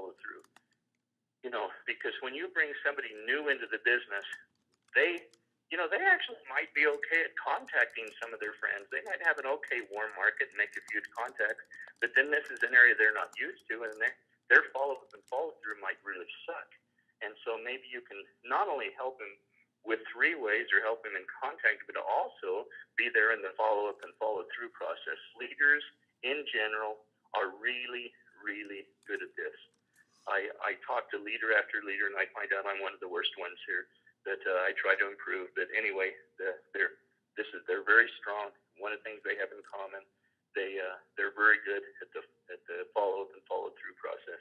follow through. Because when you bring somebody new into the business, they actually might be okay at contacting some of their friends. They might have an okay warm market and make a few contacts, but then this is an area they're not used to, and their follow-up and follow-through might really suck. And so maybe you can not only help them with 3 ways or help them in contact, but also be there in the follow-up and follow-through process. Leaders, in general, are really, really good at this. I talk to leader after leader, and I find out I'm one of the worst ones here that I try to improve. But anyway, they're very strong. One of the things they have in common, they're very good at the follow-up and follow-through process.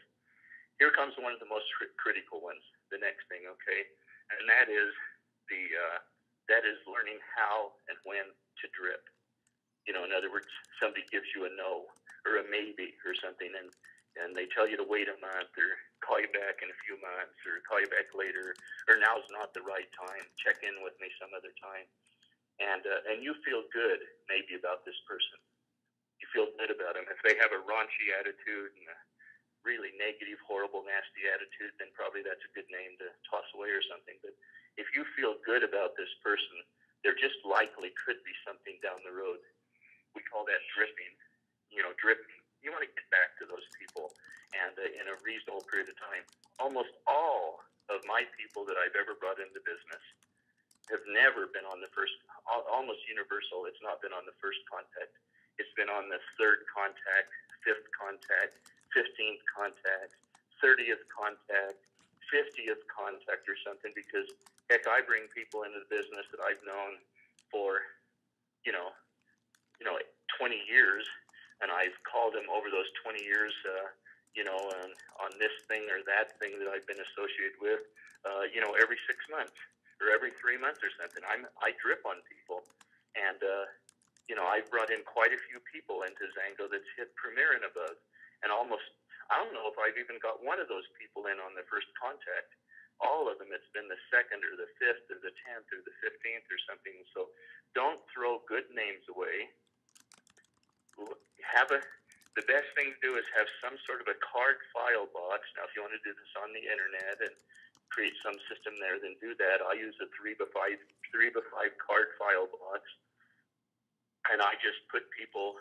Here comes one of the most critical ones. The next thing, okay, and that is learning how and when to drip. In other words, somebody gives you a no or a maybe or something, and they tell you to wait a month or call you back in a few months or call you back later, or now's not the right time, check in with me some other time. And you feel good maybe about this person. You feel good about them. If they have a raunchy attitude and a really negative, horrible, nasty attitude, then probably that's a good name to toss away or something. But if you feel good about this person, there just likely could be something down the road. We call that dripping. Dripping. You want to get back to those people, and in a reasonable period of time. Almost all of my people that I've ever brought into business have never been on the first, almost universal, it's not been on the first contact. It's been on the 3rd contact, 5th contact, 15th contact, 30th contact, 50th contact or something, because, heck, I bring people into the business that I've known for, 20 years, and I've called them over those 20 years, on this thing or that thing that I've been associated with, every 6 months or every 3 months or something. I drip on people, and I've brought in quite a few people into Zango that's hit Premier and above, and almost, I don't know if I've even got one of those people in on the first contact. All of them, it's been the 2nd or the 5th or the 10th or the 15th or something. So don't throw good names away. The best thing to do is have some sort of a card file box. Now, if you want to do this on the internet and create some system there, then do that. I use a 3x5 card file box, and I just put people,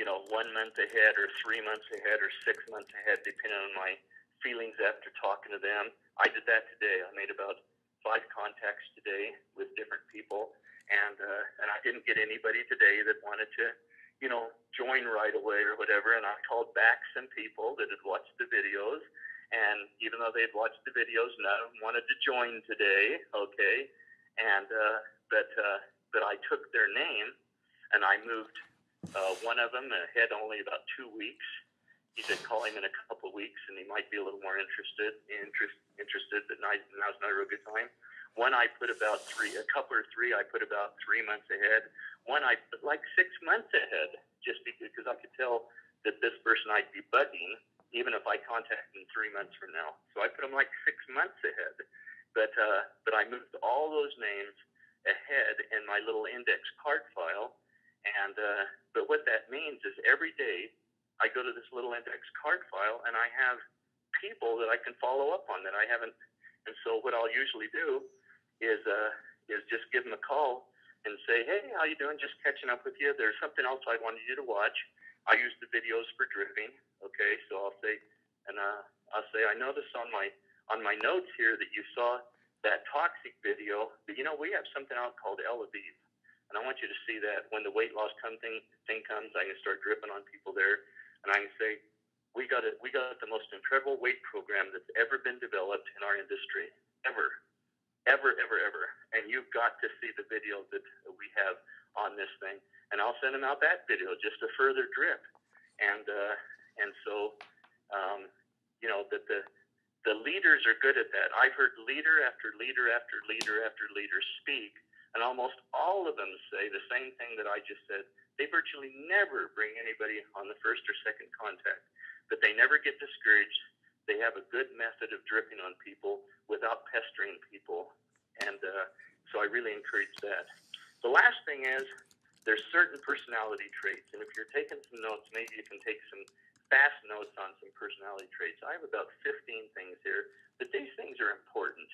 1 month ahead or 3 months ahead or 6 months ahead, depending on my feelings after talking to them. I did that today. I made about 5 contacts today with different people, and I didn't get anybody today that wanted to join right away or whatever, and I called back some people that had watched the videos, and even though they had watched the videos, none of them wanted to join today, okay, and but I took their name, and I moved one of them ahead only about 2 weeks. He said call him in a couple of weeks, and he might be a little more interested, but now's not a real good time. One I put about 3, a couple or 3 I put about 3 months ahead. One I put like 6 months ahead, just because I could tell that this person I'd be bugging, even if I contacted him 3 months from now. So I put him like 6 months ahead. But I moved all those names ahead in my little index card file. And but what that means is every day I go to this little index card file, and I have people that I can follow up on that I haven't. And so what I'll usually do is just give them a call and say, hey, how you doing? Just catching up with you. There's something else I wanted you to watch. I use the videos for dripping. Okay, so I'll say, I noticed on my notes here that you saw that toxic video, but we have something out called El Aviv, and I want you to see that. When the weight loss thing comes, I can start dripping on people there, and I can say, we got the most incredible weight program that's ever been developed in our industry, ever. And you've got to see the video that we have on this thing. And I'll send them out that video, just a further drip. And so, that the leaders are good at that. I've heard leader after leader after leader after leader speak, and almost all of them say the same thing that I just said. They virtually never bring anybody on the first or second contact, but they never get discouraged. They have a good method of dripping on people without pestering people, and so I really encourage that. The last thing is there's certain personality traits, and if you're taking some notes, maybe you can take some fast notes on some personality traits. I have about 15 things here, but these things are important.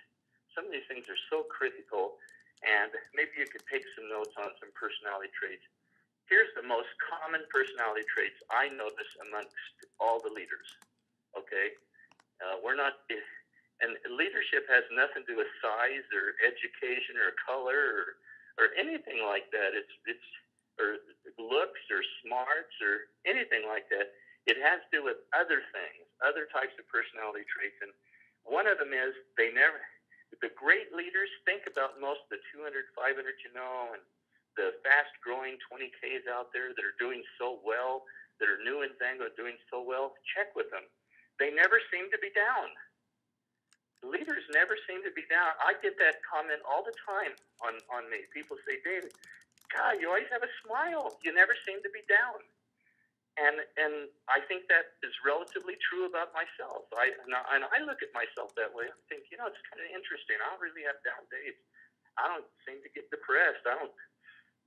Some of these things are so critical, and maybe you could take some notes on some personality traits. Here's the most common personality traits I notice amongst all the leaders. Okay, we're not, and leadership has nothing to do with size or education or color or anything like that. It's or looks or smarts or anything like that. It has to do with other things, other types of personality traits, and one of them is the great leaders think about most of the 200, 500, and the fast-growing 20Ks out there that are doing so well, that are new in Zango, doing so well. Check with them. They never seem to be down. Leaders never seem to be down. I get that comment all the time on me. People say, David, God, you always have a smile. You never seem to be down. And I think that is relatively true about myself. And I look at myself that way. I think, it's kind of interesting. I don't really have down days. I don't seem to get depressed.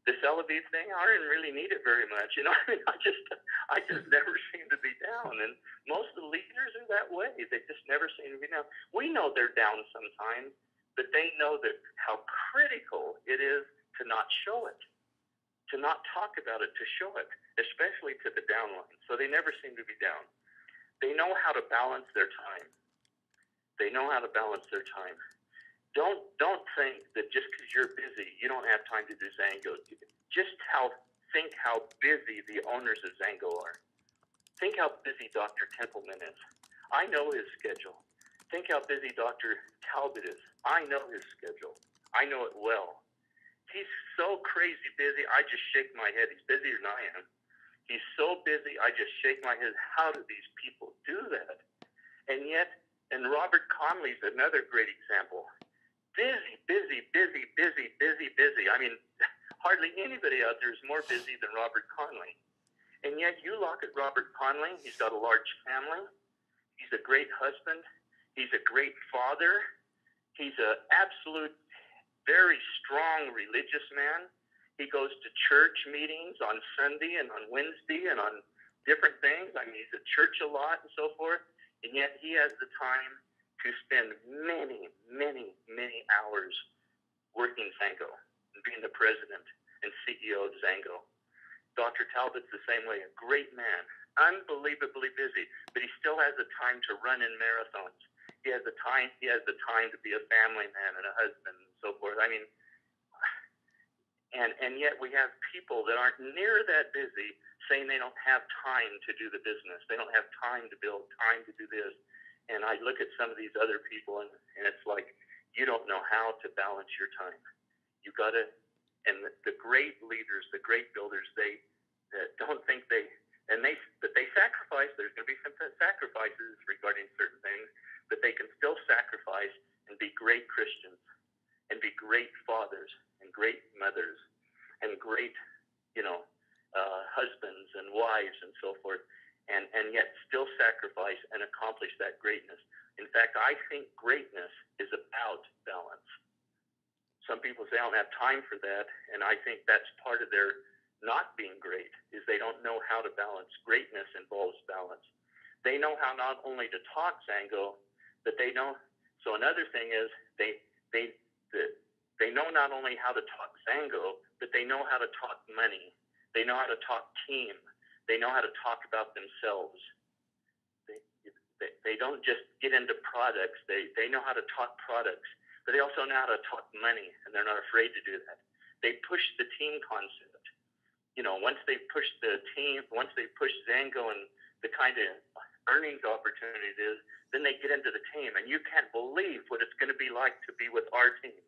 This Tel-Aviv thing, I didn't really need it very much. I just never seem to be down. And most of the leaders are that way. They just never seem to be down. We know they're down sometimes, but they know that how critical it is to not show it, to not talk about it, to show it, especially to the downline. So they never seem to be down. They know how to balance their time. They know how to balance their time. Don't think that just because you're busy, you don't have time to do Zango. Think how busy the owners of Zango are. Think how busy Dr. Templeman is. I know his schedule. Think how busy Dr. Talbot is. I know his schedule. I know it well. He's so crazy busy, I just shake my head. He's busier than I am. He's so busy, I just shake my head. How do these people do that? And Robert Conley's another great example. Busy. I mean, hardly anybody out there is more busy than Robert Conley. And yet you look at Robert Conley, he's got a large family. He's a great husband. He's a great father. He's an absolute, very strong religious man. He goes to church meetings on Sunday and on Wednesday and on different things. I mean, he's at church a lot and so forth. And yet he has the time to spend many hours working Zango and being the president and CEO of Zango. Dr. Talbot's the same way, a great man, unbelievably busy, but he still has the time to run in marathons. He has the time to be a family man and a husband and so forth. I mean, and yet we have people that aren't near that busy saying they don't have time to do the business. They don't have time to build, time to do this. And I look at some of these other people, and it's like, you don't know how to balance your time. You got to, and the great leaders, the great builders, they don't think but they sacrifice. There's going to be some sacrifices regarding certain things, but they can still sacrifice and be great Christians and be great fathers and great mothers and great, husbands and wives and so forth. And yet still sacrifice and accomplish that greatness. In fact, I think greatness is about balance. Some people say, I don't have time for that, and I think that's part of their not being great, is they don't know how to balance. Greatness involves balance. They know how not only to talk Zango, but they know, so another thing is they know not only how to talk Zango, but they know how to talk money. They know how to talk team. They know how to talk about themselves. They don't just get into products. They know how to talk products, but they also know how to talk money, and they're not afraid to do that. They push the team concept. Once they push the team, once they push Zango and the kind of earnings opportunity it is, then they get into the team, and you can't believe what it's going to be like to be with our team.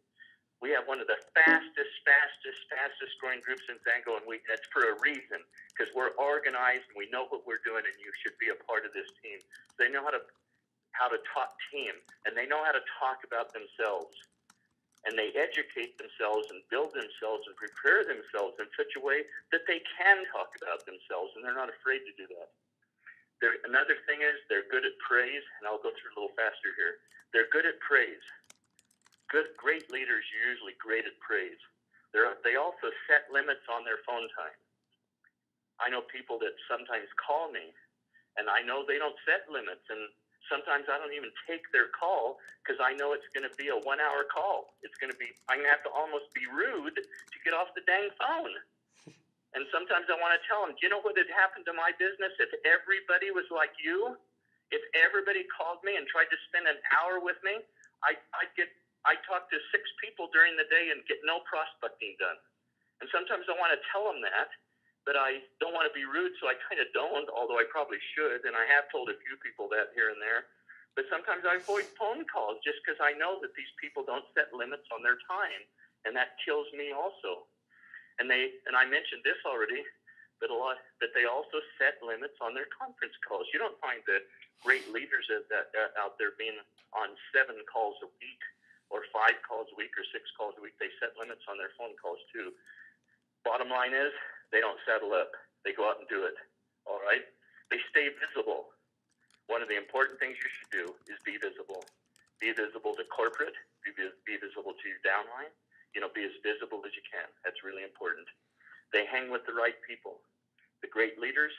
We have one of the fastest growing groups in Zango, and that's for a reason, because we're organized and we know what we're doing, and you should be a part of this team. They know how to talk team, and they know how to talk about themselves, and they educate themselves and build themselves and prepare themselves in such a way that they can talk about themselves, and they're not afraid to do that. Another thing is they're good at praise, and I'll go through a little faster here. They're good at praise. Great leaders are usually great at praise. They also set limits on their phone time. I know people that sometimes call me and I know they don't set limits, and sometimes I don't even take their call because I know it's going to be a 1-hour call. I'm going to have to almost be rude to get off the dang phone. And sometimes I want to tell them, do you know what had happened to my business if everybody was like you? If everybody called me and tried to spend an hour with me, I'd talk to 6 people during the day and get no prospecting done. And sometimes I want to tell them that, but I don't want to be rude, so I kind of don't, although I probably should, and I have told a few people that here and there. But sometimes I avoid phone calls just because I know that these people don't set limits on their time, and that kills me also. And I mentioned this already, but they also set limits on their conference calls. You don't find the great leaders out there being on 7 calls a week, or 5 calls a week, or 6 calls a week. They set limits on their phone calls too. Bottom line is, they don't settle up. They go out and do it. All right? They stay visible. One of the important things you should do is be visible. Be visible to corporate. Be visible to your downline. Be as visible as you can. That's really important. They hang with the right people. The great leaders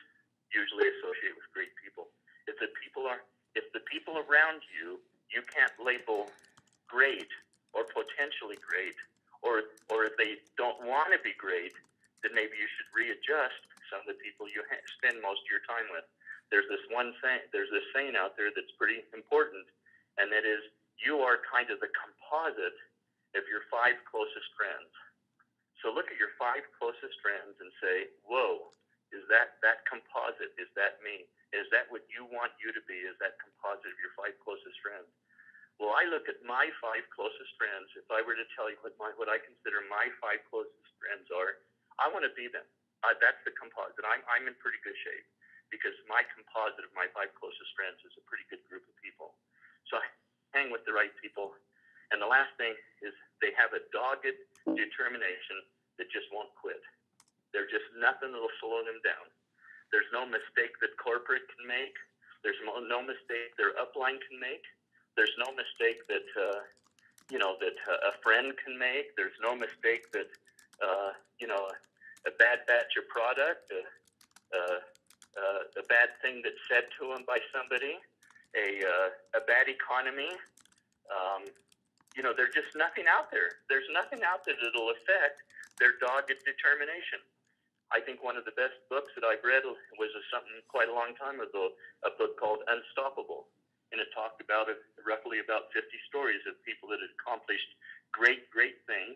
usually associate with great people. If the people around you can't label great or potentially great, or if they don't want to be great, then maybe you should readjust some of the people you spend most of your time with. There's this saying out there that's pretty important, and that is, you are kind of the composite of your 5 closest friends. So look at your 5 closest friends and say, whoa, is that composite? Is that me? Is that what you want you to be? Is that composite of your 5 closest friends? Well, I look at my 5 closest friends. If I were to tell you what I consider my 5 closest friends are, I want to be them. That's the composite. I'm in pretty good shape because my composite of my 5 closest friends is a pretty good group of people. So I hang with the right people. And the last thing is they have a dogged determination that just won't quit. There's just nothing that will slow them down. There's no mistake that corporate can make. There's no mistake their upline can make. There's no mistake that a friend can make. There's no mistake that a bad batch of product, a bad thing that's said to them by somebody, a bad economy. There's just nothing out there. There's nothing out there that'll affect their dogged determination. I think one of the best books that I've read was something quite a long time ago, a book called Unstoppable. And it talked about roughly about 50 stories of people that had accomplished great, great things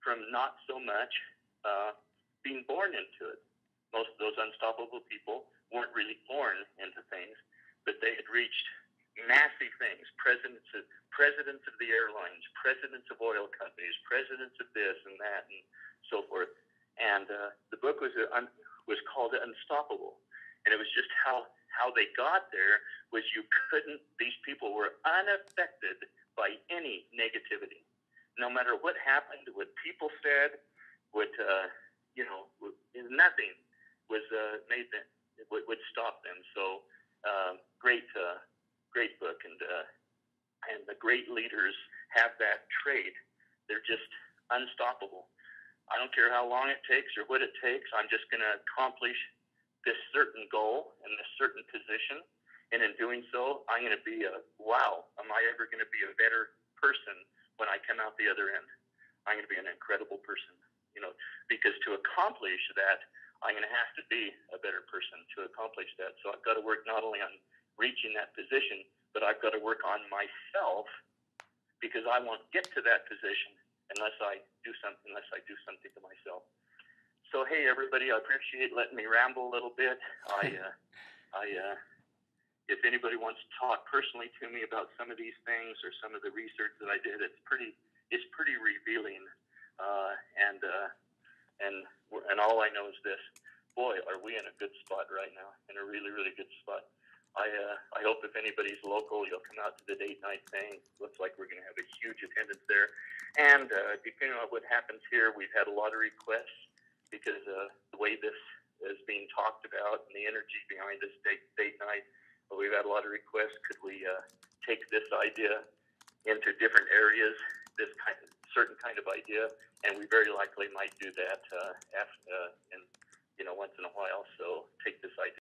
from not so much being born into it. Most of those unstoppable people weren't really born into things, but they had reached massive things. Presidents of the airlines, presidents of oil companies, presidents of this and that and so forth. And the book was called Unstoppable. And it was just how they got there was these people were unaffected by any negativity. No matter what happened, what people said, nothing was would stop them. So great book, and the great leaders have that trait. They're just unstoppable. I don't care how long it takes or what it takes. I'm just going to accomplish this certain goal in this certain position, and in doing so, I'm going to be am I ever going to be a better person when I come out the other end? I'm going to be an incredible person, because to accomplish that, I'm going to have to be a better person to accomplish that. So I've got to work not only on reaching that position, but I've got to work on myself, because I won't get to that position unless I do something to myself. So, hey, everybody, I appreciate letting me ramble a little bit. If anybody wants to talk personally to me about some of these things or some of the research that I did, it's pretty revealing. And all I know is this: boy, are we in a good spot right now, in a really, really good spot. I hope if anybody's local, you'll come out to the date night thing. Looks like we're going to have a huge attendance there. And depending on what happens here, we've had a lot of requests because the way this is being talked about and the energy behind this date night, we've had a lot of requests. Could we take this idea into different areas, this certain kind of idea? And we very likely might do that once in a while. So take this idea.